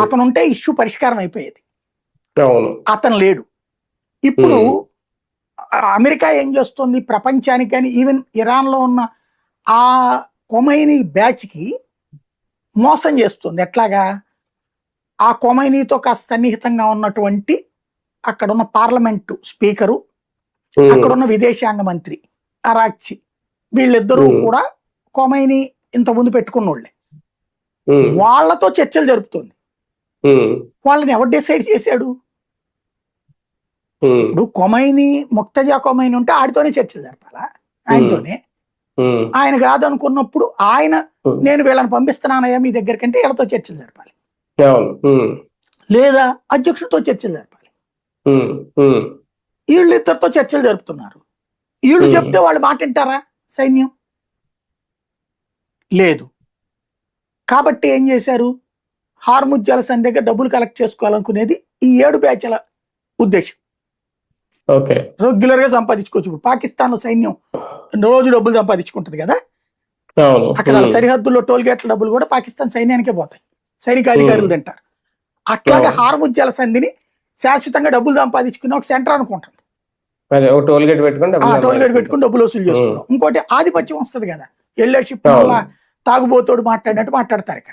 అతను ఉంటే ఇష్యూ పరిష్కారం అయిపోయేది. అవును. అతను లేడు. ఇప్పుడు అమెరికా ఏం చేస్తుంది ప్రపంచానికి కానీ ఈవెన్ ఇరాన్లో ఉన్న ఆ కొమైనీ బ్యాచ్కి మోసం చేస్తుంది. ఎట్లాగా? ఆ కొమైనీతో కాస్త సన్నిహితంగా ఉన్నటువంటి అక్కడున్న పార్లమెంటు స్పీకరు, అక్కడున్న విదేశాంగ మంత్రి అరాక్చి, వీళ్ళిద్దరూ కూడా కొమైనీ ఇంతకుముందు పెట్టుకున్నోళ్ళే. వాళ్ళతో చర్చలు జరుపుతుంది. వాళ్ళని ఎవరు డిసైడ్ చేశాడు? ఇప్పుడు కొమైనీ, ముక్తజా కొమైనీ ఉంటే ఆడితోనే చర్చలు జరపాలా? ఆయనతోనే. ఆయన కాదనుకున్నప్పుడు ఆయన నేను వీళ్ళని పంపిస్తున్నానయ్యా మీ దగ్గరికంటే వీళ్ళతో చర్చలు జరపాలి, లేదా అధ్యక్షుడితో చర్చలు జరపాలి. వీళ్ళు ఇద్దరితో చర్చలు జరుపుతున్నారు. వీళ్ళు చెప్తే వాళ్ళు మాట వింటారా సైన్యం? లేదు. కాబట్టి ఏం చేశారు? హార్ముజ్ జలసంధి దగ్గర డబ్బులు కలెక్ట్ చేసుకోవాలనుకునేది ఈ 7 బ్యాచ్ల ఉద్దేశం. రెగ్యులర్ గా సంపాదించుకోవచ్చు. ఇప్పుడు పాకిస్తాన్ సైన్యం రోజు డబ్బులు సంపాదించుకుంటది కదా, అక్కడ సరిహద్దుల్లో టోల్ గేట్ల డబ్బులు కూడా పాకిస్తాన్ సైన్యానికే పోతాయి, సైనిక అధికారులు తింటారు. అట్లాగే హార్ముజ్ జలసంధిని శాశ్వతంగా డబ్బులు సంపాదించుకుని ఒక సెంటర్ అనుకుంటాం. టోల్ గేట్ పెట్టుకుని డబ్బులు వసూలు చేసుకోవడం. ఇంకోటి ఆధిపత్యం వస్తుంది కదా, ఎల్లే షిప్ వల్ల తాగుబోతోడు మాట్లాడినట్టు మాట్లాడతారు ఇక.